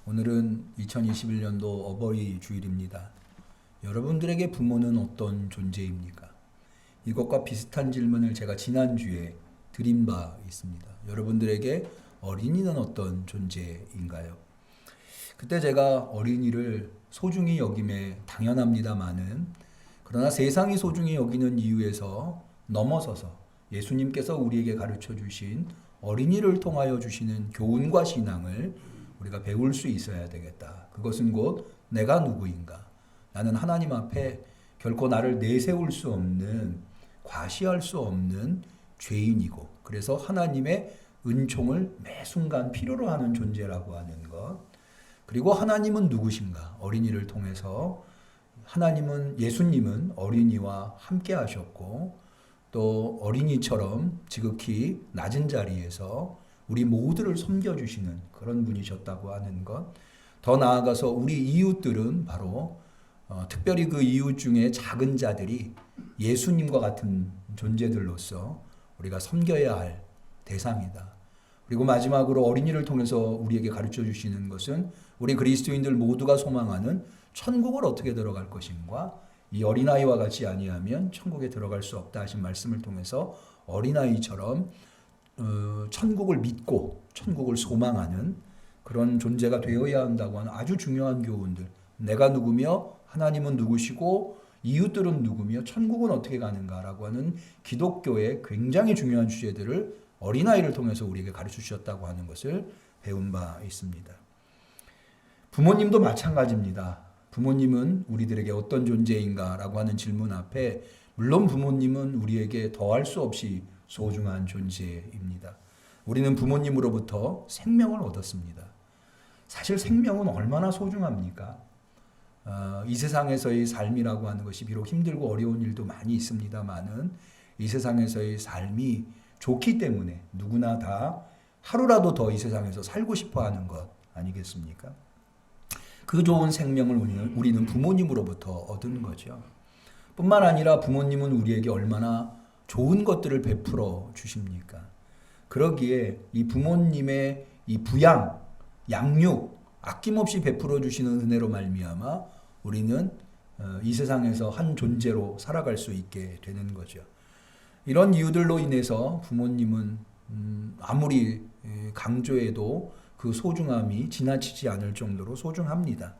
오늘은 2021년도 어버이 주일입니다. 여러분들에게 부모는 어떤 존재입니까? 이것과 비슷한 질문을 제가 지난주에 드린 바 있습니다. 여러분들에게 어린이는 어떤 존재인가요? 그때 제가 어린이를 소중히 여김에 당연합니다마는 그러나 세상이 소중히 여기는 이유에서 넘어서서 예수님께서 우리에게 가르쳐 주신 어린이를 통하여 주시는 교훈과 신앙을 우리가 배울 수 있어야 되겠다. 그것은 곧 내가 누구인가? 나는 하나님 앞에 결코 나를 내세울 수 없는, 과시할 수 없는 죄인이고, 그래서 하나님의 은총을 매 순간 필요로 하는 존재라고 하는 것. 그리고 하나님은 누구신가? 어린이를 통해서 예수님은 어린이와 함께 하셨고, 또 어린이처럼 지극히 낮은 자리에서 우리 모두를 섬겨주시는 그런 분이셨다고 하는 것. 더 나아가서 우리 이웃들은 바로 특별히 그 이웃 중에 작은 자들이 예수님과 같은 존재들로서 우리가 섬겨야 할 대상이다. 그리고 마지막으로 어린이를 통해서 우리에게 가르쳐 주시는 것은 우리 그리스도인들 모두가 소망하는 천국을 어떻게 들어갈 것인가, 이 어린아이와 같이 아니하면 천국에 들어갈 수 없다 하신 말씀을 통해서 어린아이처럼 천국을 믿고 천국을 소망하는 그런 존재가 되어야 한다고 하는 아주 중요한 교훈들. 내가 누구며 하나님은 누구시고 이웃들은 누구며 천국은 어떻게 가는가라고 하는 기독교의 굉장히 중요한 주제들을 어린아이를 통해서 우리에게 가르쳐 주셨다고 하는 것을 배운 바 있습니다. 부모님도 마찬가지입니다. 부모님은 우리들에게 어떤 존재인가라고 하는 질문 앞에 물론 부모님은 우리에게 더할 수 없이 소중한 존재입니다. 우리는 부모님으로부터 생명을 얻었습니다. 사실 생명은 얼마나 소중합니까? 이 세상에서의 삶이라고 하는 것이 비록 힘들고 어려운 일도 많이 있습니다만은 이 세상에서의 삶이 좋기 때문에 누구나 다 하루라도 더 이 세상에서 살고 싶어 하는 것 아니겠습니까? 그 좋은 생명을 우리는 부모님으로부터 얻은 거죠. 뿐만 아니라 부모님은 우리에게 얼마나 좋은 것들을 베풀어 주십니까? 그러기에 이 부모님의 이 부양, 양육, 아낌없이 베풀어 주시는 은혜로 말미암아 우리는 이 세상에서 한 존재로 살아갈 수 있게 되는 거죠. 이런 이유들로 인해서 부모님은 아무리 강조해도 그 소중함이 지나치지 않을 정도로 소중합니다.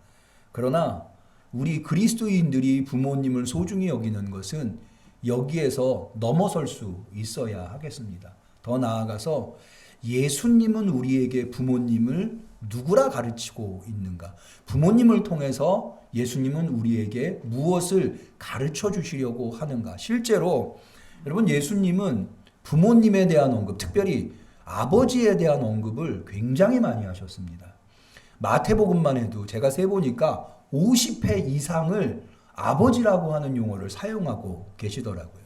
그러나 우리 그리스도인들이 부모님을 소중히 여기는 것은 여기에서 넘어설 수 있어야 하겠습니다. 더 나아가서 예수님은 우리에게 부모님을 누구라 가르치고 있는가? 부모님을 통해서 예수님은 우리에게 무엇을 가르쳐 주시려고 하는가? 실제로 여러분, 예수님은 부모님에 대한 언급, 특별히 아버지에 대한 언급을 굉장히 많이 하셨습니다. 마태복음만 해도 제가 세보니까 50회 이상을 아버지라고 하는 용어를 사용하고 계시더라고요.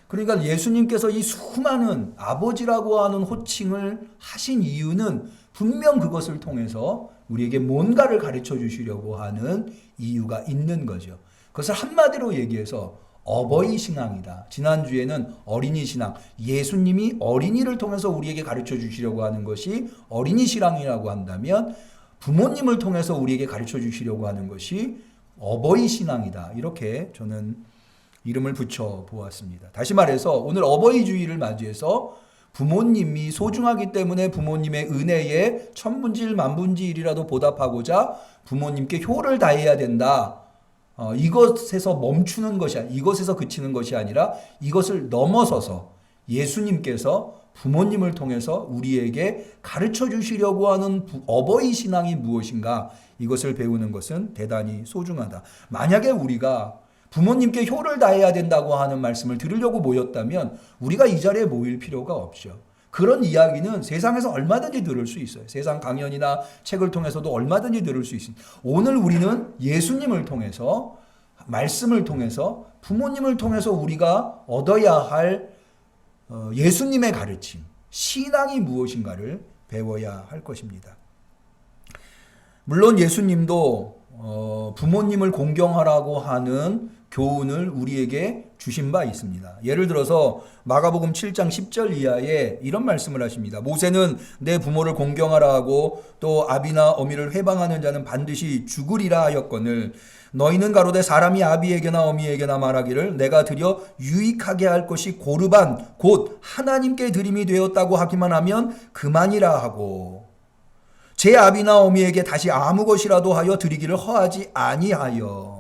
그러니까 예수님께서 이 수많은 아버지라고 하는 호칭을 하신 이유는 분명 그것을 통해서 우리에게 뭔가를 가르쳐 주시려고 하는 이유가 있는 거죠. 그것을 한마디로 얘기해서 어버이 신앙이다. 지난주에는 어린이 신앙, 예수님이 어린이를 통해서 우리에게 가르쳐 주시려고 하는 것이 어린이 신앙이라고 한다면 부모님을 통해서 우리에게 가르쳐 주시려고 하는 것이 어버이 신앙이다. 이렇게 저는 이름을 붙여 보았습니다. 다시 말해서 오늘 어버이 주일을 맞이해서 부모님이 소중하기 때문에 부모님의 은혜에 천분지일 만분지일이라도 보답하고자 부모님께 효를 다해야 된다. 이것에서 멈추는 것이 아니라, 이것에서 그치는 것이 아니라 이것을 넘어서서 예수님께서 부모님을 통해서 우리에게 가르쳐 주시려고 하는 어버이 신앙이 무엇인가, 이것을 배우는 것은 대단히 소중하다. 만약에 우리가 부모님께 효를 다해야 된다고 하는 말씀을 들으려고 모였다면 우리가 이 자리에 모일 필요가 없죠. 그런 이야기는 세상에서 얼마든지 들을 수 있어요. 세상 강연이나 책을 통해서도 얼마든지 들을 수 있습니다. 오늘 우리는 예수님을 통해서, 말씀을 통해서, 부모님을 통해서 우리가 얻어야 할 예수님의 가르침, 신앙이 무엇인가를 배워야 할 것입니다. 물론 예수님도 부모님을 공경하라고 하는 교훈을 우리에게 주신 바 있습니다. 예를 들어서 마가복음 7장 10절 이하에 이런 말씀을 하십니다. 모세는 내 부모를 공경하라 하고 또 아비나 어미를 회방하는 자는 반드시 죽으리라 하였거늘 너희는 가로되 사람이 아비에게나 어미에게나 말하기를 내가 드려 유익하게 할 것이 고르반 곧 하나님께 드림이 되었다고 하기만 하면 그만이라 하고 제 아비나 어미에게 다시 아무 것이라도 하여 드리기를 허하지 아니하여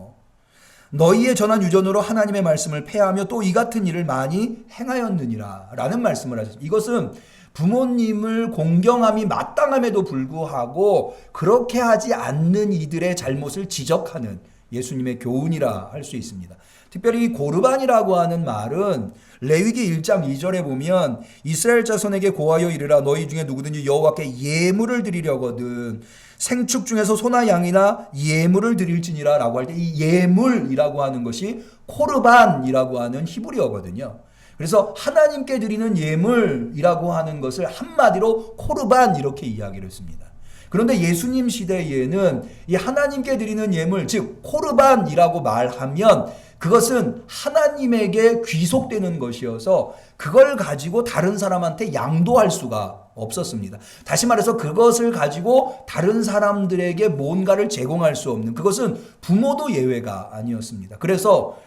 너희의 전한 유전으로 하나님의 말씀을 폐하며 또 이 같은 일을 많이 행하였느니라 라는 말씀을 하셨습니다. 이것은 부모님을 공경함이 마땅함에도 불구하고 그렇게 하지 않는 이들의 잘못을 지적하는 예수님의 교훈이라 할 수 있습니다. 특별히 이 고르반이라고 하는 말은 레위기 1장 2절에 보면 이스라엘 자손에게 고하여 이르라 너희 중에 누구든지 여호와께 예물을 드리려거든 생축 중에서 소나 양이나 예물을 드릴지니라 라고 할 때 이 예물이라고 하는 것이 코르반이라고 하는 히브리어거든요. 그래서 하나님께 드리는 예물이라고 하는 것을 한마디로 코르반 이렇게 이야기를 했습니다. 그런데 예수님 시대에는 이 하나님께 드리는 예물 즉 코르반이라고 말하면 그것은 하나님에게 귀속되는 것이어서 그걸 가지고 다른 사람한테 양도할 수가 없었습니다. 다시 말해서 그것을 가지고 다른 사람들에게 뭔가를 제공할 수 없는 그것은 부모도 예외가 아니었습니다. 그래서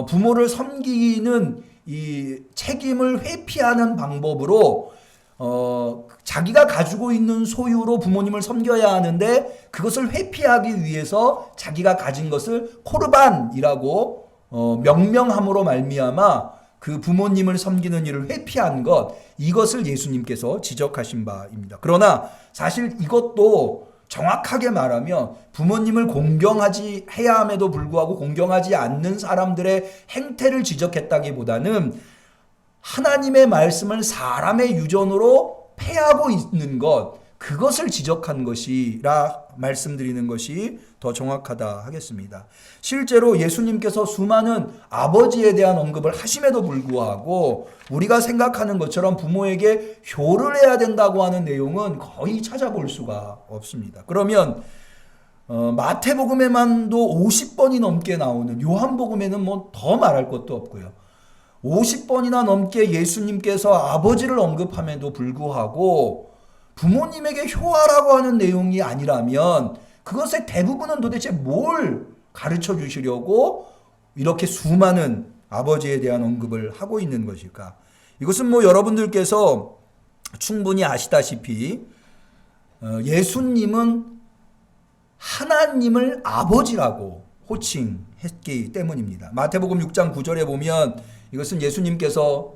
부모를 섬기는 이 책임을 회피하는 방법으로 자기가 가지고 있는 소유로 부모님을 섬겨야 하는데 그것을 회피하기 위해서 자기가 가진 것을 코르반이라고 명명함으로 말미암아 그 부모님을 섬기는 일을 회피한 것 이것을 예수님께서 지적하신 바입니다. 그러나 사실 이것도 정확하게 말하면 부모님을 공경하지 해야 함에도 불구하고 공경하지 않는 사람들의 행태를 지적했다기보다는 하나님의 말씀을 사람의 유전으로 폐하고 있는 것 그것을 지적한 것이라 말씀드리는 것이 더 정확하다 하겠습니다. 실제로 예수님께서 수많은 아버지에 대한 언급을 하심에도 불구하고 우리가 생각하는 것처럼 부모에게 효를 해야 된다고 하는 내용은 거의 찾아볼 수가 없습니다. 그러면 마태복음에만도 50번이 넘게 나오는 요한복음에는 뭐 더 말할 것도 없고요. 50번이나 넘게 예수님께서 아버지를 언급함에도 불구하고 부모님에게 효하라고 하는 내용이 아니라면 그것의 대부분은 도대체 뭘 가르쳐 주시려고 이렇게 수많은 아버지에 대한 언급을 하고 있는 것일까? 이것은 뭐 여러분들께서 충분히 아시다시피 예수님은 하나님을 아버지라고 호칭했기 때문입니다. 마태복음 6장 9절에 보면 이것은 예수님께서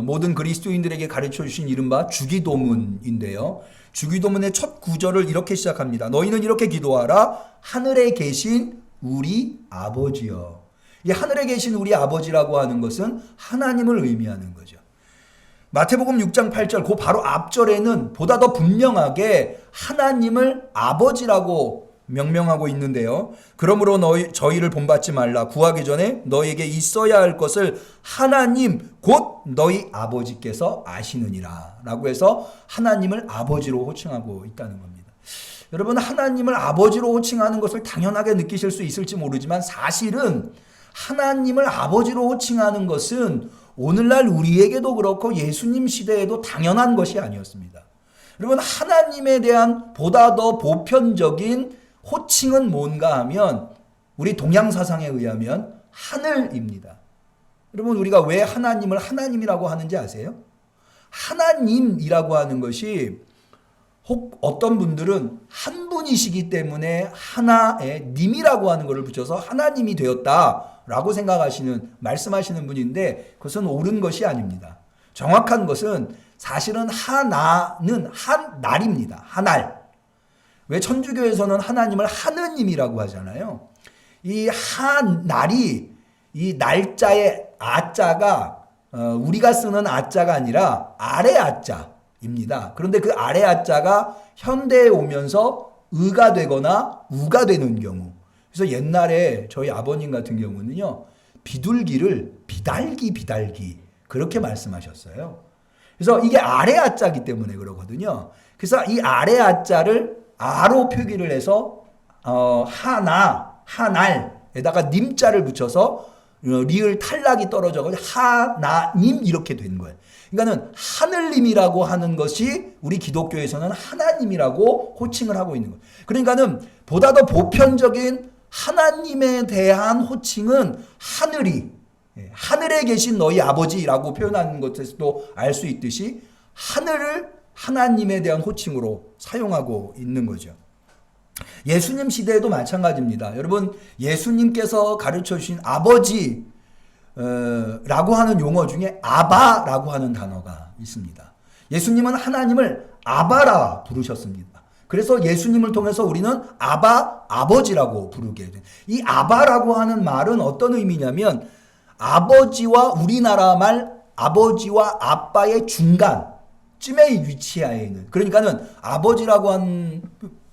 모든 그리스도인들에게 가르쳐 주신 이른바 주기도문인데요. 주기도문의 첫 구절을 이렇게 시작합니다. 너희는 이렇게 기도하라. 하늘에 계신 우리 아버지여. 이 하늘에 계신 우리 아버지라고 하는 것은 하나님을 의미하는 거죠. 마태복음 6장 8절 그 바로 앞절에는 보다 더 분명하게 하나님을 아버지라고 명명하고 있는데요. 그러므로 저희를 본받지 말라. 구하기 전에 너희에게 있어야 할 것을 하나님 곧 너희 아버지께서 아시느니라 라고 해서 하나님을 아버지로 호칭하고 있다는 겁니다. 여러분 하나님을 아버지로 호칭하는 것을 당연하게 느끼실 수 있을지 모르지만 사실은 하나님을 아버지로 호칭하는 것은 오늘날 우리에게도 그렇고 예수님 시대에도 당연한 것이 아니었습니다. 여러분 하나님에 대한 보다 더 보편적인 호칭은 뭔가 하면 우리 동양 사상에 의하면 하늘입니다. 여러분 우리가 왜 하나님을 하나님이라고 하는지 아세요? 하나님이라고 하는 것이 혹 어떤 분들은 한 분이시기 때문에 하나에 님이라고 하는 것을 붙여서 하나님이 되었다라고 생각하시는 말씀하시는 분인데 그것은 옳은 것이 아닙니다. 정확한 것은 사실은 하나는 한 날입니다. 하날. 왜 천주교에서는 하나님을 하느님이라고 하잖아요. 이 한날이 이 날짜의 아자가 우리가 쓰는 아자가 아니라 아래 아자입니다. 그런데 그 아래 아자가 현대에 오면서 의가 되거나 우가 되는 경우. 그래서 옛날에 저희 아버님 같은 경우는요. 비둘기를 비달기 그렇게 말씀하셨어요. 그래서 이게 아래 아자이기 때문에 그러거든요. 그래서 이 아래 아자를 아로 표기를 해서 하날에다가 님자를 붙여서 리을 탈락이 떨어져가지고 하나님 이렇게 된 거예요. 그러니까는 하늘님이라고 하는 것이 우리 기독교에서는 하나님이라고 호칭을 하고 있는 거예요. 그러니까는 보다 더 보편적인 하나님에 대한 호칭은 하늘이, 하늘에 계신 너희 아버지라고 표현하는 것에서도 알 수 있듯이 하늘을 하나님에 대한 호칭으로 사용하고 있는 거죠. 예수님 시대에도 마찬가지입니다. 여러분, 예수님께서 가르쳐 주신 아버지 라고 하는 용어 중에 아바라고 하는 단어가 있습니다. 예수님은 하나님을 아바라 부르셨습니다. 그래서 예수님을 통해서 우리는 아바, 아버지라고 부르게 된. 이 아바라고 하는 말은 어떤 의미냐면 아버지와 우리나라 말 아버지와 아빠의 중간쯤에 위치하여 있는. 그러니까는 아버지라고 하는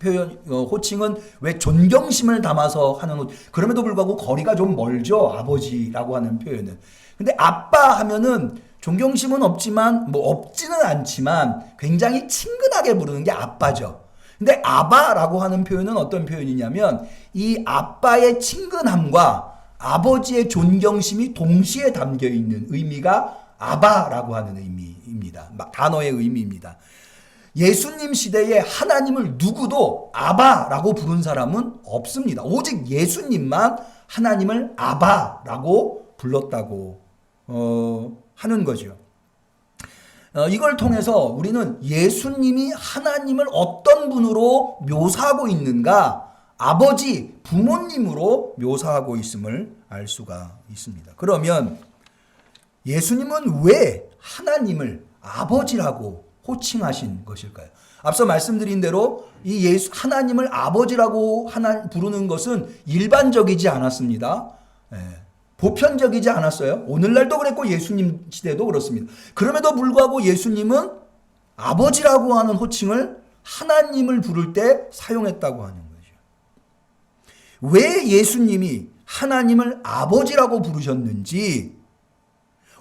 표현, 호칭은 왜 존경심을 담아서 하는 그럼에도 불구하고 거리가 좀 멀죠. 아버지라고 하는 표현은. 근데 아빠 하면은 존경심은 없지만 뭐 없지는 않지만 굉장히 친근하게 부르는 게 아빠죠. 근데 아바라고 하는 표현은 어떤 표현이냐면 이 아빠의 친근함과 아버지의 존경심이 동시에 담겨 있는 의미가 아바라고 하는 의미입니다. 단어의 의미입니다. 예수님 시대에 하나님을 누구도 아바라고 부른 사람은 없습니다. 오직 예수님만 하나님을 아바라고 불렀다고 하는 거죠. 이걸 통해서 우리는 예수님이 하나님을 어떤 분으로 묘사하고 있는가, 아버지, 부모님으로 묘사하고 있음을 알 수가 있습니다. 그러면 예수님은 왜 하나님을 아버지라고 호칭하신 것일까요? 앞서 말씀드린 대로 이 하나님을 아버지라고 부르는 것은 일반적이지 않았습니다. 보편적이지 않았어요. 오늘날도 그랬고 예수님 시대도 그렇습니다. 그럼에도 불구하고 예수님은 아버지라고 하는 호칭을 하나님을 부를 때 사용했다고 하는 거죠. 왜 예수님이 하나님을 아버지라고 부르셨는지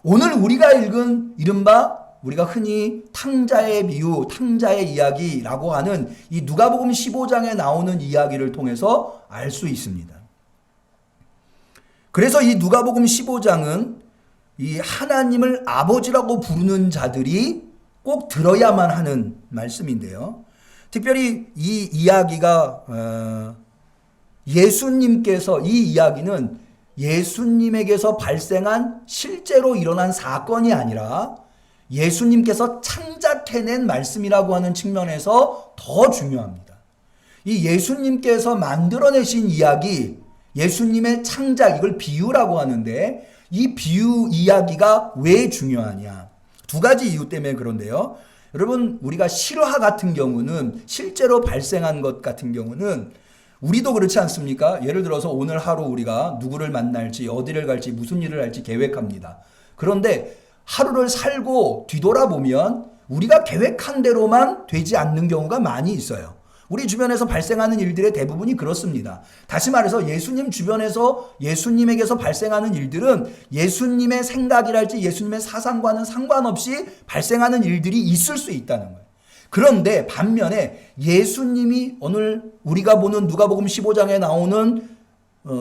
오늘 우리가 읽은 이른바 우리가 흔히 탕자의 비유, 탕자의 이야기라고 하는 이 누가복음 15장에 나오는 이야기를 통해서 알 수 있습니다. 그래서 이 누가복음 15장은 이 하나님을 아버지라고 부르는 자들이 꼭 들어야만 하는 말씀인데요. 특별히 이 이야기가 예수님께서 이 이야기는 예수님에게서 발생한 실제로 일어난 사건이 아니라 예수님께서 창작해낸 말씀이라고 하는 측면에서 더 중요합니다. 이 예수님께서 만들어내신 이야기, 예수님의 창작, 이걸 비유라고 하는데 이 비유 이야기가 왜 중요하냐? 두 가지 이유 때문에 그런데요. 여러분, 우리가 실화 같은 경우는 실제로 발생한 것 같은 경우는 우리도 그렇지 않습니까? 예를 들어서 오늘 하루 우리가 누구를 만날지 어디를 갈지 무슨 일을 할지 계획합니다. 그런데 하루를 살고 뒤돌아보면 우리가 계획한 대로만 되지 않는 경우가 많이 있어요. 우리 주변에서 발생하는 일들의 대부분이 그렇습니다. 다시 말해서 예수님 주변에서 예수님에게서 발생하는 일들은 예수님의 생각이랄지 예수님의 사상과는 상관없이 발생하는 일들이 있을 수 있다는 거예요. 그런데 반면에 예수님이 오늘 우리가 보는 누가복음 15장에 나오는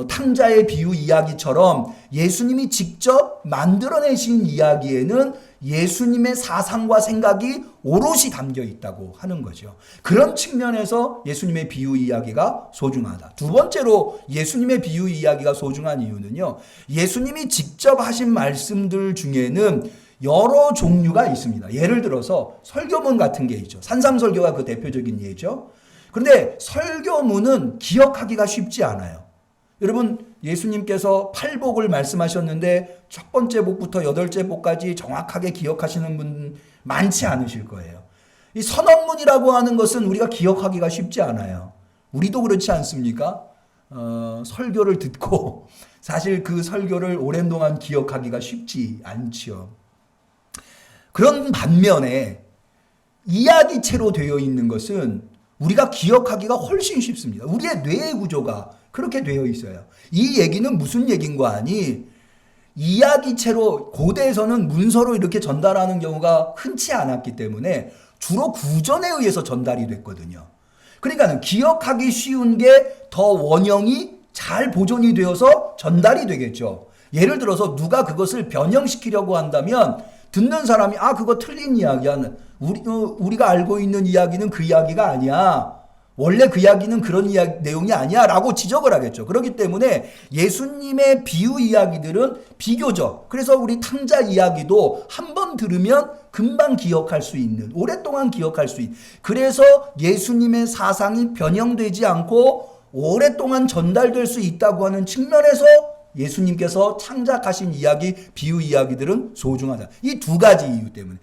탕자의 비유 이야기처럼 예수님이 직접 만들어내신 이야기에는 예수님의 사상과 생각이 오롯이 담겨 있다고 하는 거죠. 그런 측면에서 예수님의 비유 이야기가 소중하다. 두 번째로 예수님의 비유 이야기가 소중한 이유는요. 예수님이 직접 하신 말씀들 중에는 여러 종류가 있습니다. 예를 들어서 설교문 같은 게 있죠. 산상설교가 그 대표적인 예죠. 그런데 설교문은 기억하기가 쉽지 않아요. 여러분, 예수님께서 8복을 말씀하셨는데 첫 번째 복부터 여덟째 복까지 정확하게 기억하시는 분 많지 않으실 거예요. 이 선언문이라고 하는 것은 우리가 기억하기가 쉽지 않아요. 우리도 그렇지 않습니까? 설교를 듣고 사실 그 설교를 오랜 동안 기억하기가 쉽지 않죠. 그런 반면에 이야기체로 되어 있는 것은 우리가 기억하기가 훨씬 쉽습니다. 우리의 뇌의 구조가 그렇게 되어 있어요. 이 얘기는 무슨 얘기인가 하니 이야기체로 고대에서는 문서로 이렇게 전달하는 경우가 흔치 않았기 때문에 주로 구전에 의해서 전달이 됐거든요. 그러니까 기억하기 쉬운 게 더 원형이 잘 보존이 되어서 전달이 되겠죠. 예를 들어서 누가 그것을 변형시키려고 한다면 듣는 사람이 그거 틀린 이야기야. 우리가 알고 있는 이야기는 그 이야기가 아니야. 원래 그 이야기는 그런 내용이 아니야 라고 지적을 하겠죠. 그렇기 때문에 예수님의 비유 이야기들은 비교적, 그래서 우리 탕자 이야기도 한 번 들으면 금방 기억할 수 있는, 오랫동안 기억할 수 있는, 그래서 예수님의 사상이 변형되지 않고 오랫동안 전달될 수 있다고 하는 측면에서 예수님께서 창작하신 이야기, 비유 이야기들은 소중하다. 이 두 가지 이유 때문에.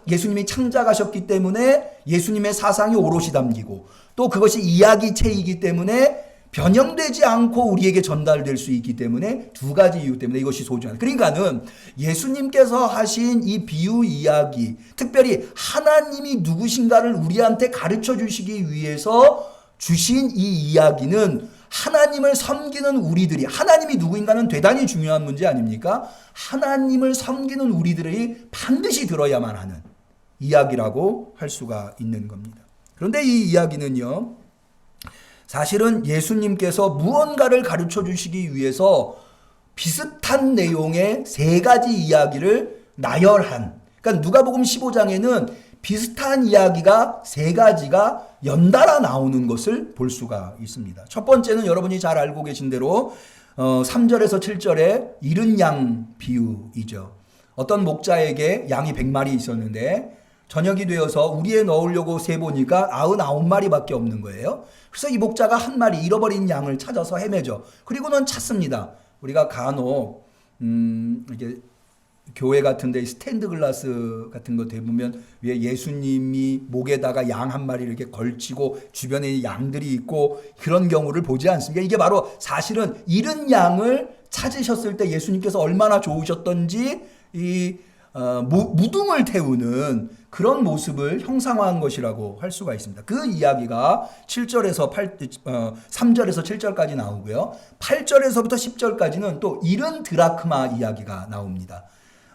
예수님이 창작하셨기 때문에 예수님의 사상이 오롯이 담기고, 또 그것이 이야기체이기 때문에 변형되지 않고 우리에게 전달될 수 있기 때문에, 두 가지 이유 때문에 이것이 소중하다. 그러니까는 예수님께서 하신 이 비유 이야기, 특별히 하나님이 누구신가를 우리한테 가르쳐 주시기 위해서 주신 이 이야기는 하나님을 섬기는 우리들이, 하나님이 누구인가는 대단히 중요한 문제 아닙니까? 하나님을 섬기는 우리들이 반드시 들어야만 하는 이야기라고 할 수가 있는 겁니다. 그런데 이 이야기는요, 사실은 예수님께서 무언가를 가르쳐 주시기 위해서 비슷한 내용의 세 가지 이야기를 나열한, 그러니까 누가복음 15장에는 비슷한 이야기가 세 가지가 연달아 나오는 것을 볼 수가 있습니다. 첫 번째는 여러분이 잘 알고 계신 대로 3절에서 7절에 잃은 양 비유이죠. 어떤 목자에게 양이 100마리 있었는데 저녁이 되어서 우리에 넣으려고 세보니까 99마리밖에 없는 거예요. 그래서 이 목자가 한 마리 잃어버린 양을 찾아서 헤매죠. 그리고는 찾습니다. 우리가 간혹 이게 교회 같은 데 스탠드 글라스 같은 거 대보면 위에 예수님이 목에다가 양 한 마리를 이렇게 걸치고 주변에 양들이 있고 그런 경우를 보지 않습니까? 이게 바로 사실은 잃은 양을 찾으셨을 때 예수님께서 얼마나 좋으셨던지 이 무등을 태우는 그런 모습을 형상화한 것이라고 할 수가 있습니다. 그 이야기가 3절에서 7절까지 나오고요. 8절에서부터 10절까지는 또 잃은 드라크마 이야기가 나옵니다.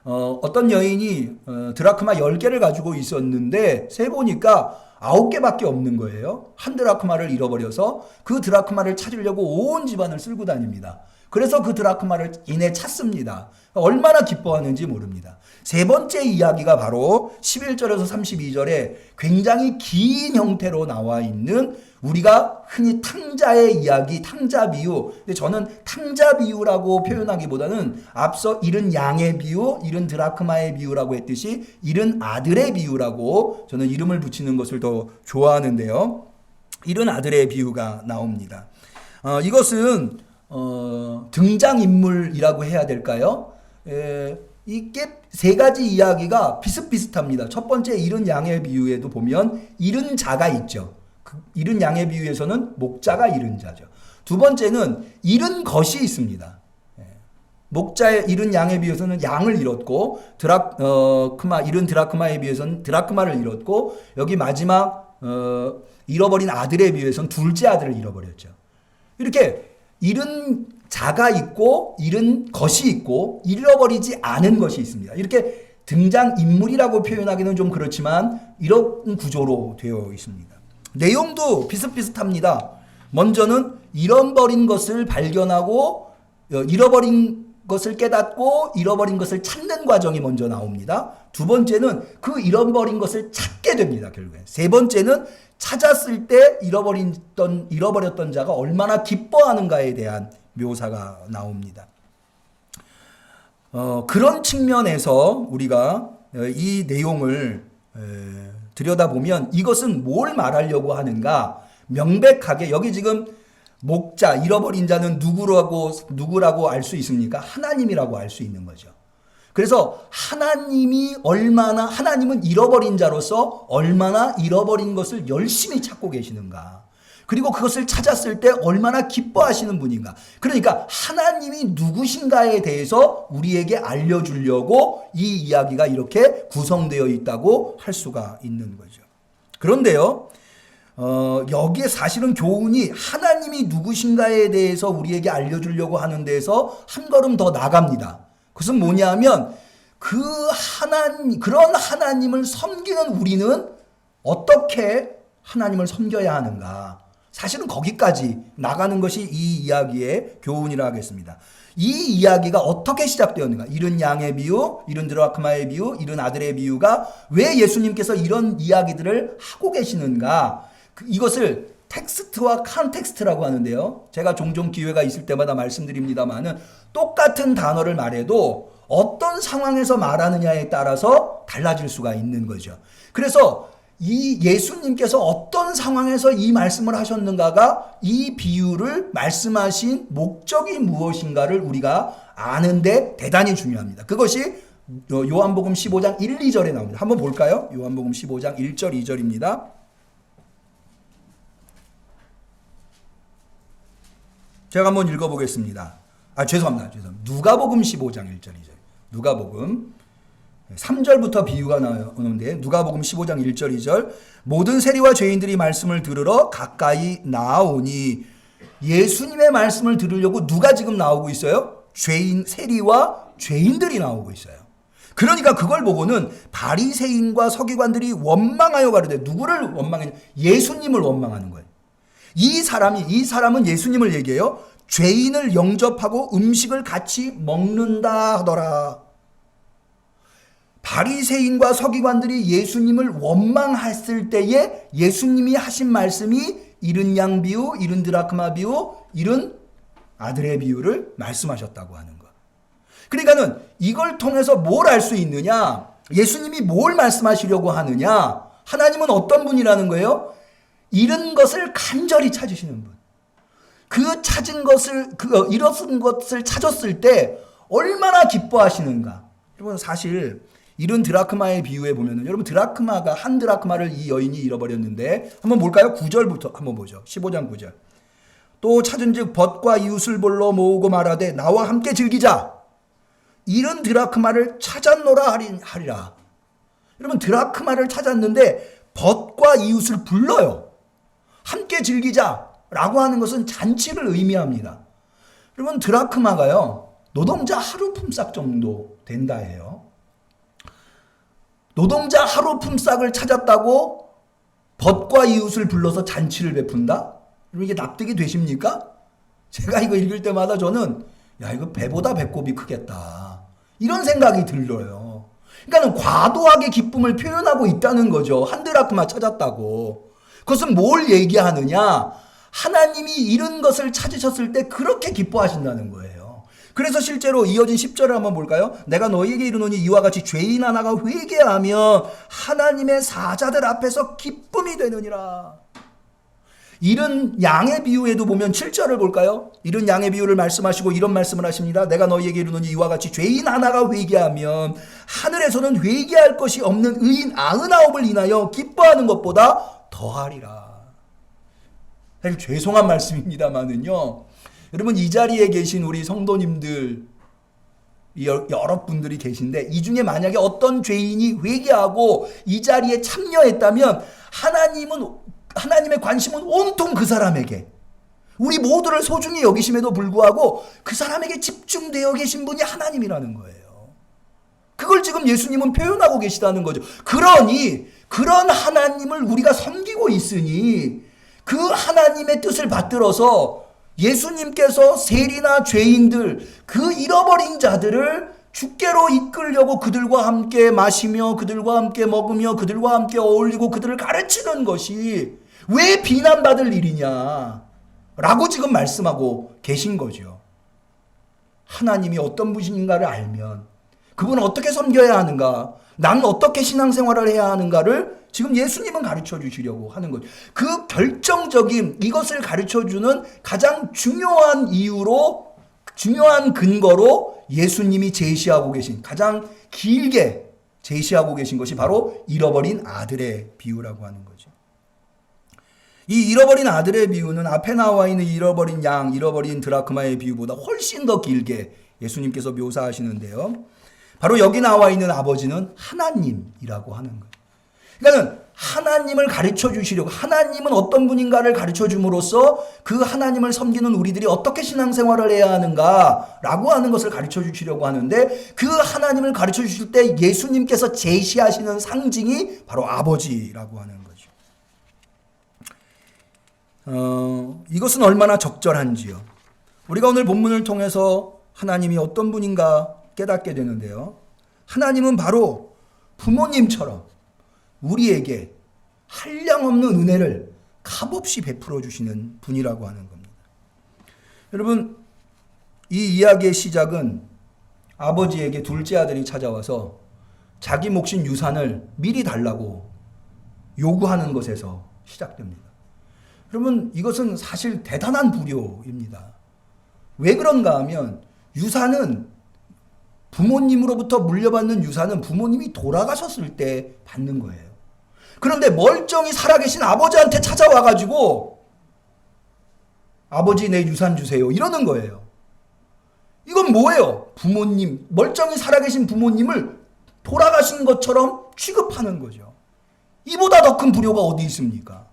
어떤 여인이 드라크마 10개를 가지고 있었는데 세보니까 9개밖에 없는 거예요. 한 드라크마를 잃어버려서 그 드라크마를 찾으려고 온 집안을 쓸고 다닙니다. 그래서 그 드라크마를 이내 찾습니다. 얼마나 기뻐하는지 모릅니다. 세 번째 이야기가 바로 11절에서 32절에 굉장히 긴 형태로 나와 있는, 우리가 흔히 탕자의 이야기, 탕자 비유. 근데 저는 탕자 비유라고 표현하기보다는 앞서 잃은 양의 비유, 잃은 드라크마의 비유라고 했듯이 잃은 아들의 비유라고 저는 이름을 붙이는 것을 더 좋아하는데요. 잃은 아들의 비유가 나옵니다. 이것은 등장인물이라고 해야 될까요? 이게 세 가지 이야기가 비슷비슷합니다. 첫 번째 잃은 양의 비유에도 보면 잃은 자가 있죠. 잃은 양의 비유에서는 목자가 잃은 자죠. 두 번째는 잃은 것이 있습니다. 목자의 잃은 양의 비유에서는 양을 잃었고, 잃은 드라크마에 비해서는 드라크마를 잃었고, 여기 마지막 잃어버린 아들에 비해서는 둘째 아들을 잃어버렸죠. 이렇게 잃은 자가 있고 잃은 것이 있고 잃어버리지 않은 것이 있습니다. 이렇게 등장인물이라고 표현하기는 좀 그렇지만 이런 구조로 되어 있습니다. 내용도 비슷비슷합니다. 먼저는 잃어버린 것을 발견하고 잃어버린 것을 깨닫고 잃어버린 것을 찾는 과정이 먼저 나옵니다. 두 번째는 그 잃어버린 것을 찾게 됩니다. 결국에. 세 번째는 찾았을 때 잃어버렸던 자가 얼마나 기뻐하는가에 대한 묘사가 나옵니다. 그런 측면에서 우리가 이 내용을 들여다보면 이것은 뭘 말하려고 하는가 명백하게, 여기 지금 목자, 잃어버린 자는 누구라고 알 수 있습니까? 하나님이라고 알 수 있는 거죠. 그래서 하나님은 잃어버린 자로서 얼마나 잃어버린 것을 열심히 찾고 계시는가. 그리고 그것을 찾았을 때 얼마나 기뻐하시는 분인가. 그러니까 하나님이 누구신가에 대해서 우리에게 알려주려고 이 이야기가 이렇게 구성되어 있다고 할 수가 있는 거죠. 그런데요, 여기에 사실은 교훈이 하나님이 누구신가에 대해서 우리에게 알려주려고 하는 데에서 한 걸음 더 나갑니다. 그것은 뭐냐면 그런 하나님을 섬기는 우리는 어떻게 하나님을 섬겨야 하는가. 사실은 거기까지 나가는 것이 이 이야기의 교훈이라 하겠습니다. 이 이야기가 어떻게 시작되었는가? 이른 양의 비유, 이른 드라크마의 비유, 이른 아들의 비유가 왜 예수님께서 이런 이야기들을 하고 계시는가? 이것을 텍스트와 컨텍스트라고 하는데요. 제가 종종 기회가 있을 때마다 말씀드립니다만은 똑같은 단어를 말해도 어떤 상황에서 말하느냐에 따라서 달라질 수가 있는 거죠. 그래서 이 예수님께서 어떤 상황에서 이 말씀을 하셨는가가 이 비유를 말씀하신 목적이 무엇인가를 우리가 아는데 대단히 중요합니다. 그것이 요한복음 15장 1, 2절에 나옵니다. 한번 볼까요? 요한복음 15장 1절, 2절입니다. 제가 한번 읽어보겠습니다. 죄송합니다. 누가복음 15장 1절, 2절. 누가복음 3절부터 비유가 나오는데 누가복음 15장 1절 2절 모든 세리와 죄인들이 말씀을 들으러 가까이 나오니 예수님의 말씀을 들으려고 누가 지금 나오고 있어요? 세리와 죄인들이 나오고 있어요. 그러니까 그걸 보고는 바리새인과 서기관들이 원망하여 가로되 누구를 원망했냐? 예수님을 원망하는 거예요. 이 사람은 예수님을 얘기해요. 죄인을 영접하고 음식을 같이 먹는다 하더라. 바리새인과 서기관들이 예수님을 원망했을 때에 예수님이 하신 말씀이 이른 양 비유, 이른 드라크마 비유, 이른 아들의 비유를 말씀하셨다고 하는 것. 그러니까는 이걸 통해서 뭘 알 수 있느냐? 예수님이 뭘 말씀하시려고 하느냐? 하나님은 어떤 분이라는 거예요? 잃은 것을 간절히 찾으시는 분. 잃었은 것을 찾았을 때 얼마나 기뻐하시는가. 여러분 사실 이런 드라크마의 비유에 보면은 여러분 드라크마가 한 드라크마를 이 여인이 잃어버렸는데 한번 볼까요? 9절부터 한번 보죠. 15장 9절. 또 찾은즉 벗과 이웃을 불러 모으고 말하되 나와 함께 즐기자. 잃은 드라크마를 찾았노라 하리라. 여러분 드라크마를 찾았는데 벗과 이웃을 불러요. 함께 즐기자라고 하는 것은 잔치를 의미합니다. 여러분 드라크마가요. 노동자 하루 품삯 정도 된다 해요. 노동자 하루 품삯을 찾았다고 벗과 이웃을 불러서 잔치를 베푼다? 이게 납득이 되십니까? 제가 이거 읽을 때마다 저는 이거 배보다 배꼽이 크겠다. 이런 생각이 들어요. 그러니까 과도하게 기쁨을 표현하고 있다는 거죠. 한 드라크마 찾았다고. 그것은 뭘 얘기하느냐? 하나님이 잃은 것을 찾으셨을 때 그렇게 기뻐하신다는 거예요. 그래서 실제로 이어진 10절을 한번 볼까요? 내가 너희에게 이르노니 이와 같이 죄인 하나가 회개하면 하나님의 사자들 앞에서 기쁨이 되느니라. 이른 양의 비유에도 보면 7절을 볼까요? 이른 양의 비유를 말씀하시고 이런 말씀을 하십니다. 내가 너희에게 이르노니 이와 같이 죄인 하나가 회개하면 하늘에서는 회개할 것이 없는 의인 99을 인하여 기뻐하는 것보다 더하리라. 사실 죄송한 말씀입니다만은요. 여러분 이 자리에 계신 우리 성도님들 여러 분들이 계신데 이 중에 만약에 어떤 죄인이 회개하고 이 자리에 참여했다면 하나님의 관심은 온통 그 사람에게 우리 모두를 소중히 여기심에도 불구하고 그 사람에게 집중되어 계신 분이 하나님이라는 거예요. 그걸 지금 예수님은 표현하고 계시다는 거죠. 그러니 그런 하나님을 우리가 섬기고 있으니 그 하나님의 뜻을 받들어서 예수님께서 세리나 죄인들 그 잃어버린 자들을 주께로 이끌려고 그들과 함께 마시며 그들과 함께 먹으며 그들과 함께 어울리고 그들을 가르치는 것이 왜 비난받을 일이냐 라고 지금 말씀하고 계신 거죠. 하나님이 어떤 분인가를 알면 그분은 어떻게 섬겨야 하는가, 나는 어떻게 신앙생활을 해야 하는가를 지금 예수님은 가르쳐 주시려고 하는 거죠. 그 결정적인 이것을 가르쳐 주는 가장 중요한 이유로, 중요한 근거로 예수님이 제시하고 계신, 가장 길게 제시하고 계신 것이 바로 잃어버린 아들의 비유라고 하는 거죠. 이 잃어버린 아들의 비유는 앞에 나와 있는 잃어버린 양, 잃어버린 드라크마의 비유보다 훨씬 더 길게 예수님께서 묘사하시는데요. 바로 여기 나와 있는 아버지는 하나님이라고 하는 거예요. 그러니까 하나님을 가르쳐 주시려고, 하나님은 어떤 분인가를 가르쳐 줌으로써 그 하나님을 섬기는 우리들이 어떻게 신앙생활을 해야 하는가라고 하는 것을 가르쳐 주시려고 하는데, 그 하나님을 가르쳐 주실 때 예수님께서 제시하시는 상징이 바로 아버지라고 하는 거죠. 이것은 얼마나 적절한지요. 우리가 오늘 본문을 통해서 하나님이 어떤 분인가 깨닫게 되는데요. 하나님은 바로 부모님처럼 우리에게 한량없는 은혜를 값없이 베풀어 주시는 분이라고 하는 겁니다. 여러분, 이 이야기의 시작은 아버지에게 둘째 아들이 찾아와서 자기 몫인 유산을 미리 달라고 요구하는 것에서 시작됩니다. 여러분, 이것은 사실 대단한 불효입니다. 왜 그런가 하면 유산은 부모님으로부터 물려받는 유산은 부모님이 돌아가셨을 때 받는 거예요. 그런데 멀쩡히 살아계신 아버지한테 찾아와가지고 아버지 내 유산 주세요 이러는 거예요. 이건 뭐예요? 부모님, 멀쩡히 살아계신 부모님을 돌아가신 것처럼 취급하는 거죠. 이보다 더 큰 불효가 어디 있습니까?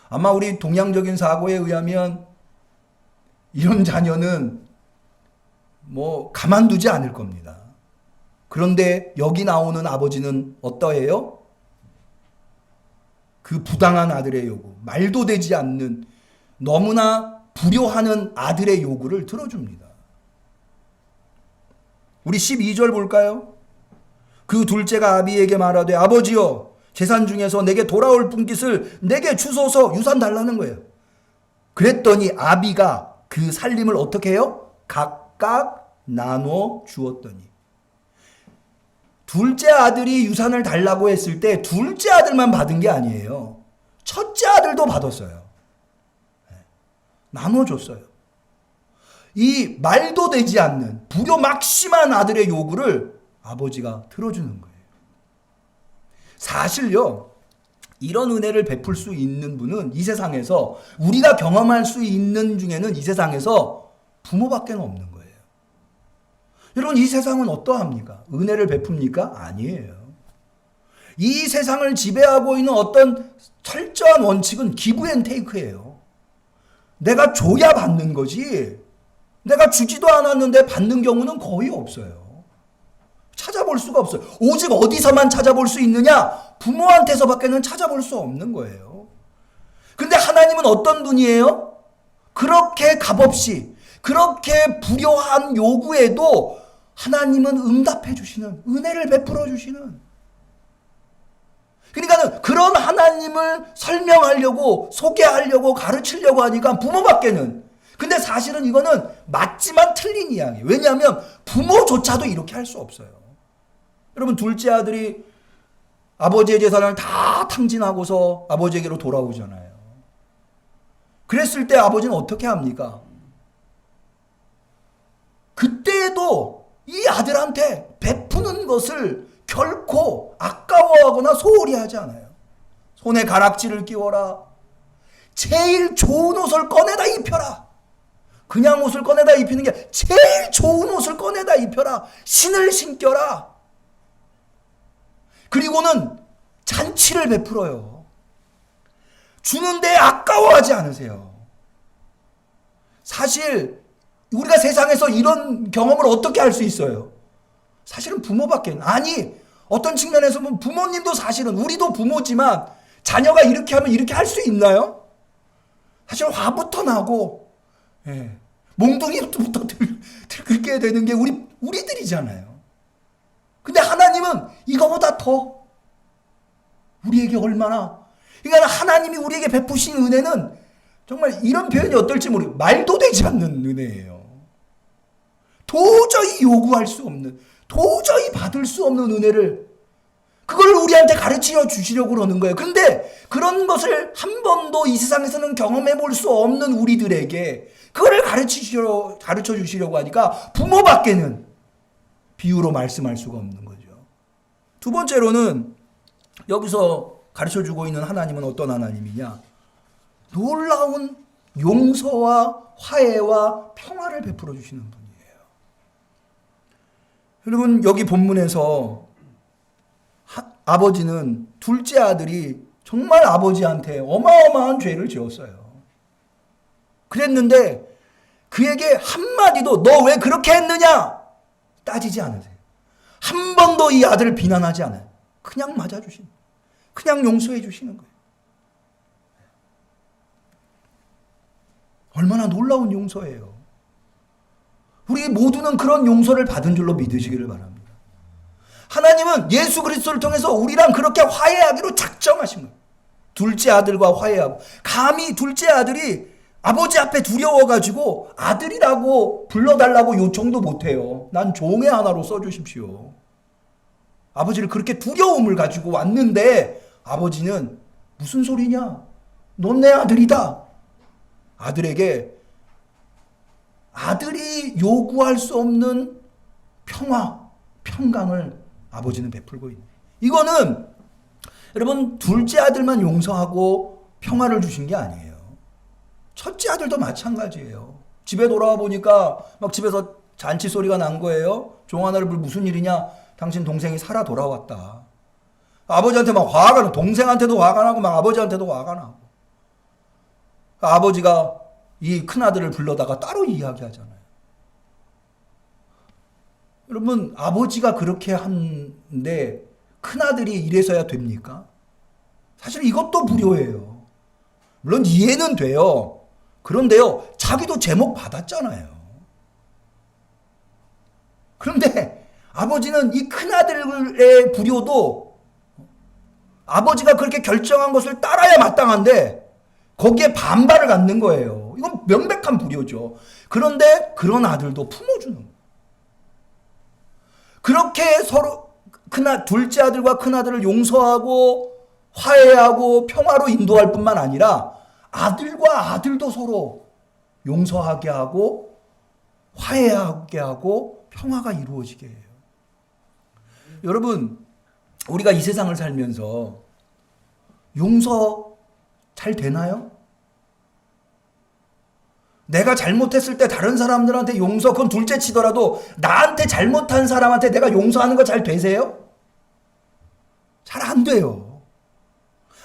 아마 우리 동양적인 사고에 의하면 이런 자녀는 가만두지 않을 겁니다. 그런데 여기 나오는 아버지는 어떠해요? 그 부당한 아들의 요구, 말도 되지 않는 너무나 불효하는 아들의 요구를 들어줍니다. 우리 12절 볼까요? 그 둘째가 아비에게 말하되 아버지여 재산 중에서 내게 돌아올 분깃을 내게 주소서 유산 달라는 거예요. 그랬더니 아비가 그 살림을 어떻게 해요? 각각 나눠 주었더니 둘째 아들이 유산을 달라고 했을 때 둘째 아들만 받은 게 아니에요. 첫째 아들도 받았어요. 나눠줬어요. 이 말도 되지 않는 불효 막심한 아들의 요구를 아버지가 들어주는 거예요. 사실요, 이런 은혜를 베풀 수 있는 분은 이 세상에서 우리가 경험할 수 있는 중에는 이 세상에서 부모밖에 없는 거예요. 여러분, 이 세상은 어떠합니까? 은혜를 베풉니까? 아니에요. 이 세상을 지배하고 있는 어떤 철저한 원칙은 기브 앤 테이크예요. 내가 줘야 받는 거지 내가 주지도 않았는데 받는 경우는 거의 없어요. 찾아볼 수가 없어요. 오직 어디서만 찾아볼 수 있느냐? 부모한테서밖에는 찾아볼 수 없는 거예요. 근데 하나님은 어떤 분이에요? 그렇게 값없이 그렇게 불효한 요구에도 하나님은 응답해 주시는, 은혜를 베풀어 주시는. 그러니까 그런 하나님을 설명하려고 소개하려고 가르치려고 하니까 부모밖에는. 근데 사실은 이거는 맞지만 틀린 이야기예요. 왜냐하면 부모조차도 이렇게 할 수 없어요. 여러분, 둘째 아들이 아버지의 재산을 다 탕진하고서 아버지에게로 돌아오잖아요. 그랬을 때 아버지는 어떻게 합니까? 그때에도 이 아들한테 베푸는 것을 결코 아까워하거나 소홀히 하지 않아요. 손에 가락지를 끼워라. 제일 좋은 옷을 꺼내다 입혀라. 그냥 옷을 꺼내다 입히는 게 제일 좋은 옷을 꺼내다 입혀라. 신을 신겨라. 그리고는 잔치를 베풀어요. 주는데 아까워하지 않으세요. 사실 우리가 세상에서 이런 경험을 어떻게 할 수 있어요? 사실은 부모밖에. 아니, 어떤 측면에서 보면 부모님도 사실은, 우리도 부모지만 자녀가 이렇게 하면 이렇게 할 수 있나요? 사실 화부터 나고 몽둥이부터 들게 되는 게 우리들이잖아요. 근데 하나님은 이거보다 더 우리에게 얼마나, 그러니까 하나님이 우리에게 베푸신 은혜는 정말 이런 표현이 어떨지 모르겠어요. 말도 되지 않는 은혜예요. 도저히 요구할 수 없는, 도저히 받을 수 없는 은혜를, 그걸 우리한테 가르쳐 주시려고 그러는 거예요. 근데 그런 것을 한 번도 이 세상에서는 경험해 볼 수 없는 우리들에게 그거를 가르쳐 주시려고 하니까 부모밖에는 비유로 말씀할 수가 없는 거죠. 두 번째로는 여기서 가르쳐 주고 있는 하나님은 어떤 하나님이냐? 놀라운 용서와 화해와 평화를 베풀어 주시는 분이에요. 여러분, 여기 본문에서 아버지는 둘째 아들이 정말 아버지한테 어마어마한 죄를 지었어요. 그랬는데 그에게 한마디도 너 왜 그렇게 했느냐? 따지지 않으세요. 한 번도 이 아들을 비난하지 않아요. 그냥 맞아주시는, 그냥 용서해 주시는 거예요. 얼마나 놀라운 용서예요. 우리 모두는 그런 용서를 받은 줄로 믿으시기를 바랍니다. 하나님은 예수 그리스도를 통해서 우리랑 그렇게 화해하기로 작정하신 거예요. 둘째 아들과 화해하고, 감히 둘째 아들이 아버지 앞에 두려워가지고 아들이라고 불러달라고 요청도 못해요. 난 종의 하나로 써주십시오. 아버지를 그렇게 두려움을 가지고 왔는데 아버지는 무슨 소리냐? 넌 내 아들이다. 아들에게 아들이 요구할 수 없는 평화, 평강을 아버지는 베풀고 있는. 이거는 여러분 둘째 아들만 용서하고 평화를 주신 게 아니에요. 첫째 아들도 마찬가지예요. 집에 돌아와 보니까 막 집에서 잔치 소리가 난 거예요. 종하나를 불 무슨 일이냐? 당신 동생이 살아 돌아왔다. 아버지한테 막 화가 나고, 동생한테도 화가 나고 막 아버지한테도 화가 나고. 아버지가 이 큰아들을 불러다가 따로 이야기하잖아요. 여러분, 아버지가 그렇게 하는데 큰아들이 이래서야 됩니까? 사실 이것도 불효예요. 물론 이해는 돼요. 그런데요, 자기도 제목 받았잖아요. 그런데 아버지는 이 큰아들의 불효도 아버지가 그렇게 결정한 것을 따라야 마땅한데 거기에 반발을 갖는 거예요. 이건 명백한 불효죠. 그런데 그런 아들도 품어주는 거예요. 그렇게 서로 둘째 아들과 큰아들을 용서하고 화해하고 평화로 인도할 뿐만 아니라 아들과 아들도 서로 용서하게 하고 화해하게 하고 평화가 이루어지게 해요. 여러분, 우리가 이 세상을 살면서 용서 잘 되나요? 내가 잘못했을 때 다른 사람들한테 용서, 그건 둘째 치더라도 나한테 잘못한 사람한테 내가 용서하는 거 잘 되세요? 잘 안 돼요.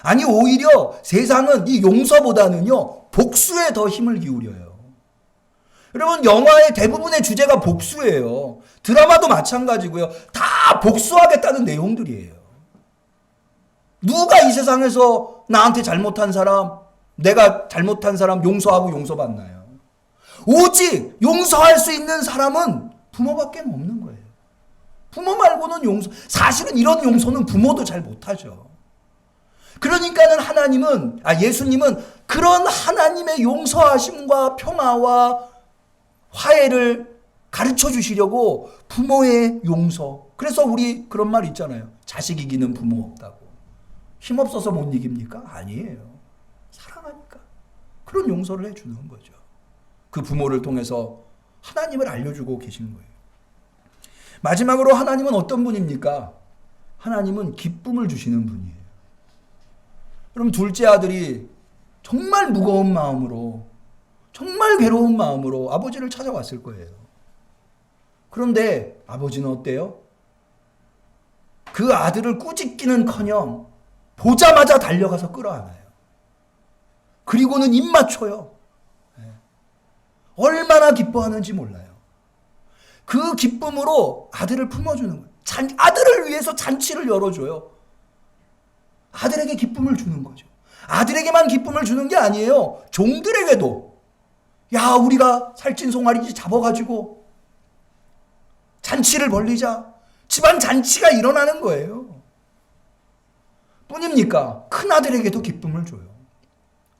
아니, 오히려 세상은 이 용서보다는요, 복수에 더 힘을 기울여요. 여러분, 영화의 대부분의 주제가 복수예요. 드라마도 마찬가지고요. 다 복수하겠다는 내용들이에요. 누가 이 세상에서 나한테 잘못한 사람, 내가 잘못한 사람 용서하고 용서받나요? 오직 용서할 수 있는 사람은 부모밖에 없는 거예요. 부모 말고는 사실은 이런 용서는 부모도 잘 못하죠. 그러니까는 예수님은 그런 하나님의 용서하심과 평화와 화해를 가르쳐 주시려고 부모의 용서. 그래서 우리 그런 말 있잖아요. 자식 이기는 부모 없다고. 힘없어서 못 이깁니까? 아니에요. 사랑하니까. 그런 용서를 해주는 거죠. 그 부모를 통해서 하나님을 알려주고 계신 거예요. 마지막으로 하나님은 어떤 분입니까? 하나님은 기쁨을 주시는 분이에요. 그럼 둘째 아들이 정말 무거운 마음으로, 정말 괴로운 마음으로 아버지를 찾아왔을 거예요. 그런데 아버지는 어때요? 그 아들을 꾸짖기는커녕 보자마자 달려가서 끌어안아요. 그리고는 입 맞춰요. 얼마나 기뻐하는지 몰라요. 그 기쁨으로 아들을 품어주는 거예요. 아들을 위해서 잔치를 열어줘요. 아들에게 기쁨을 주는 거죠. 아들에게만 기쁨을 주는 게 아니에요. 종들에게도. 야, 우리가 살찐 송아리 잡아가지고 잔치를 벌리자. 집안 잔치가 일어나는 거예요. 뿐입니까? 큰아들에게도 기쁨을 줘요.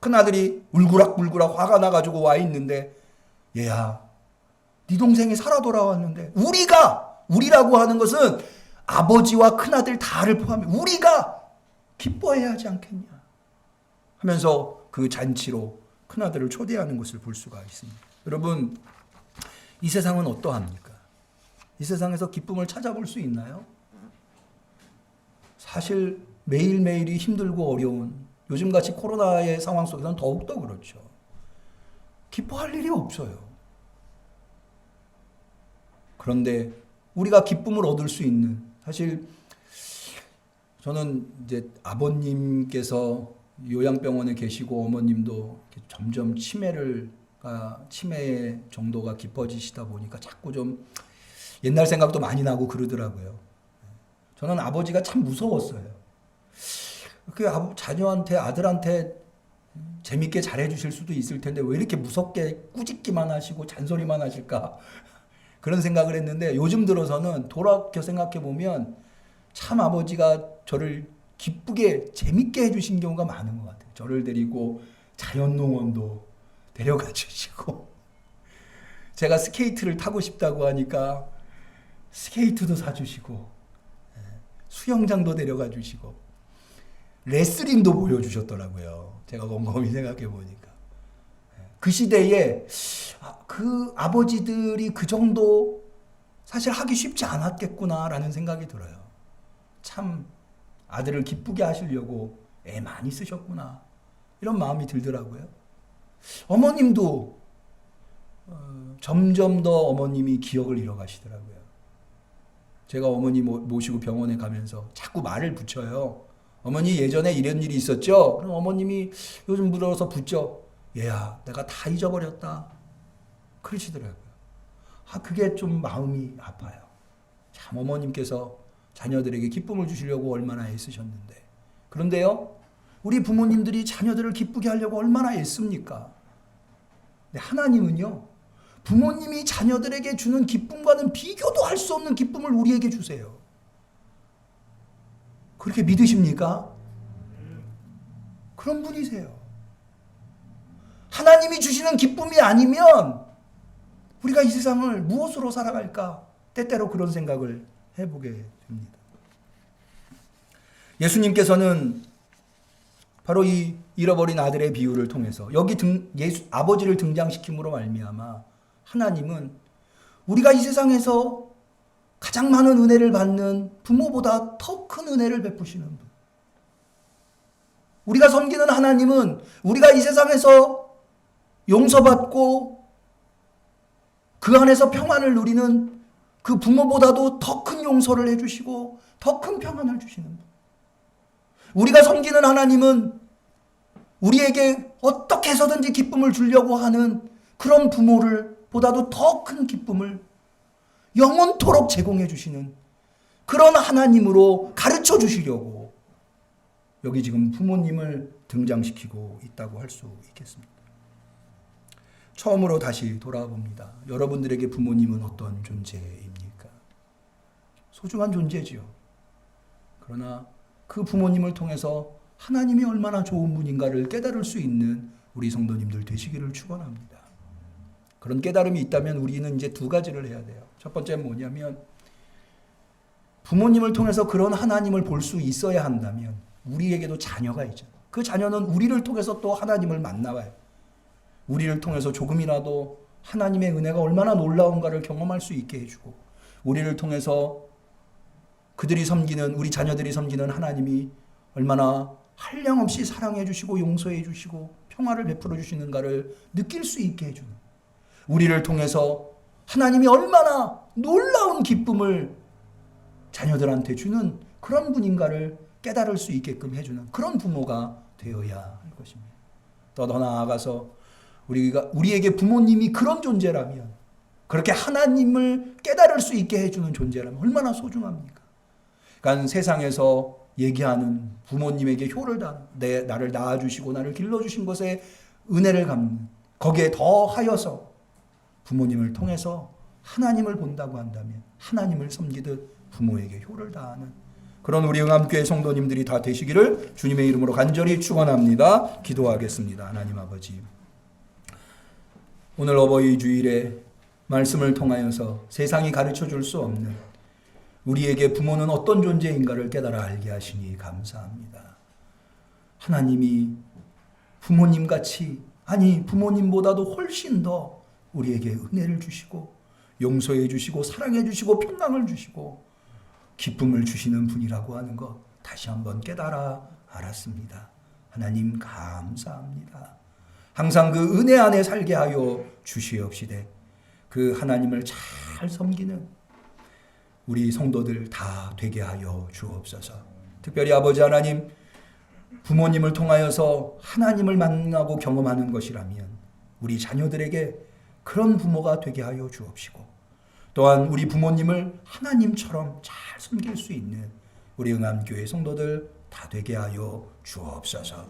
큰아들이 울그락불그락 화가 나가지고 와 있는데, 얘야, 네 동생이 살아 돌아왔는데, 우리라고 하는 것은 아버지와 큰아들 다를 포함해 우리가 기뻐해야 하지 않겠냐 하면서 그 잔치로 큰아들을 초대하는 것을 볼 수가 있습니다. 여러분, 이 세상은 어떠합니까? 이 세상에서 기쁨을 찾아볼 수 있나요? 사실 매일매일이 힘들고 어려운 요즘같이 코로나의 상황 속에서는 더욱더 그렇죠. 기뻐할 일이 없어요. 그런데 우리가 기쁨을 얻을 수 있는, 사실 저는 이제 아버님께서 요양병원에 계시고 어머님도 점점 치매의 정도가 깊어지시다 보니까 자꾸 좀 옛날 생각도 많이 나고 그러더라고요. 저는 아버지가 참 무서웠어요. 그 자녀한테, 아들한테 재밌게 잘해 주실 수도 있을 텐데 왜 이렇게 무섭게 꾸짖기만 하시고 잔소리만 하실까? 그런 생각을 했는데 요즘 들어서는 돌아켜 생각해 보면 참 아버지가 저를 기쁘게 재밌게 해주신 경우가 많은 것 같아요. 저를 데리고 자연농원도 데려가 주시고 제가 스케이트를 타고 싶다고 하니까 스케이트도 사주시고 수영장도 데려가 주시고 레슬링도 보여주셨더라고요. 제가 곰곰이 생각해 보니까 그 시대에 그 아버지들이 그 정도 사실 하기 쉽지 않았겠구나라는 생각이 들어요. 참 아들을 기쁘게 하시려고 애 많이 쓰셨구나 이런 마음이 들더라고요. 어머님도 점점 더 어머님이 기억을 잃어가시더라고요. 제가 어머니 모시고 병원에 가면서 자꾸 말을 붙여요. 어머니 예전에 이런 일이 있었죠? 그럼 어머님이 요즘 물어서 붙죠. 얘야 내가 다 잊어버렸다. 그러시더라고요. 그게 좀 마음이 아파요. 참 어머님께서 자녀들에게 기쁨을 주시려고 얼마나 애쓰셨는데. 그런데요, 우리 부모님들이 자녀들을 기쁘게 하려고 얼마나 애씁니까? 근데 하나님은요, 부모님이 자녀들에게 주는 기쁨과는 비교도 할 수 없는 기쁨을 우리에게 주세요. 그렇게 믿으십니까? 그런 분이세요. 하나님이 주시는 기쁨이 아니면 우리가 이 세상을 무엇으로 살아갈까? 때때로 그런 생각을 해보게 됩니다. 예수님께서는 바로 이 잃어버린 아들의 비유를 통해서 여기 아버지를 등장시킴으로 말미암아 하나님은 우리가 이 세상에서 가장 많은 은혜를 받는 부모보다 더 큰 은혜를 베푸시는 분. 우리가 섬기는 하나님은 우리가 이 세상에서 용서받고 그 안에서 평안을 누리는 그 부모보다도 더 큰 용서를 해주시고 더 큰 평안을 주시는 분. 우리가 섬기는 하나님은 우리에게 어떻게 해서든지 기쁨을 주려고 하는 그런 부모를 보다도 더 큰 기쁨을 영원토록 제공해 주시는 그런 하나님으로 가르쳐 주시려고 여기 지금 부모님을 등장시키고 있다고 할 수 있겠습니다. 처음으로 다시 돌아봅니다. 여러분들에게 부모님은 어떤 존재입니까? 소중한 존재지요. 그러나 그 부모님을 통해서 하나님이 얼마나 좋은 분인가를 깨달을 수 있는 우리 성도님들 되시기를 축원합니다. 그런 깨달음이 있다면 우리는 이제 두 가지를 해야 돼요. 첫 번째는 뭐냐면 부모님을 통해서 그런 하나님을 볼 수 있어야 한다면 우리에게도 자녀가 있죠. 그 자녀는 우리를 통해서 또 하나님을 만나봐요. 우리를 통해서 조금이라도 하나님의 은혜가 얼마나 놀라운가를 경험할 수 있게 해주고 우리를 통해서 그들이 섬기는 우리 자녀들이 섬기는 하나님이 얼마나 한량없이 사랑해 주시고 용서해 주시고 평화를 베풀어 주시는가를 느낄 수 있게 해주는 우리를 통해서 하나님이 얼마나 놀라운 기쁨을 자녀들한테 주는 그런 분인가를 깨달을 수 있게끔 해주는 그런 부모가 되어야 할 것입니다. 더 나아가서 우리에게 부모님이 그런 존재라면 그렇게 하나님을 깨달을 수 있게 해주는 존재라면 얼마나 소중합니까? 그러니까 세상에서 얘기하는 부모님에게 효를 다하는 나를 낳아주시고 나를 길러주신 것에 은혜를 갚는 거기에 더하여서 부모님을 통해서 하나님을 본다고 한다면 하나님을 섬기듯 부모에게 효를 다하는 그런 우리 응암교회 성도님들이 다 되시기를 주님의 이름으로 간절히 축원합니다. 기도하겠습니다. 하나님 아버지, 오늘 어버이 주일에 말씀을 통하여서 세상이 가르쳐 줄 수 없는 우리에게 부모는 어떤 존재인가를 깨달아 알게 하시니 감사합니다. 하나님이 부모님같이 아니 부모님보다도 훨씬 더 우리에게 은혜를 주시고 용서해 주시고 사랑해 주시고 평강을 주시고 기쁨을 주시는 분이라고 하는 것 다시 한번 깨달아 알았습니다. 하나님 감사합니다. 항상 그 은혜 안에 살게 하여 주시옵시되 그 하나님을 잘 섬기는 우리 성도들 다 되게 하여 주옵소서. 특별히 아버지 하나님, 부모님을 통하여서 하나님을 만나고 경험하는 것이라면 우리 자녀들에게 그런 부모가 되게 하여 주옵시고 또한 우리 부모님을 하나님처럼 잘 섬길 수 있는 우리 응암교회 성도들 다 되게 하여 주옵소서.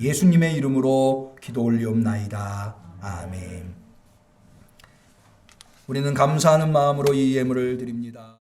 예수님의 이름으로 기도 올리옵나이다. 아멘. 우리는 감사하는 마음으로 이 예물을 드립니다.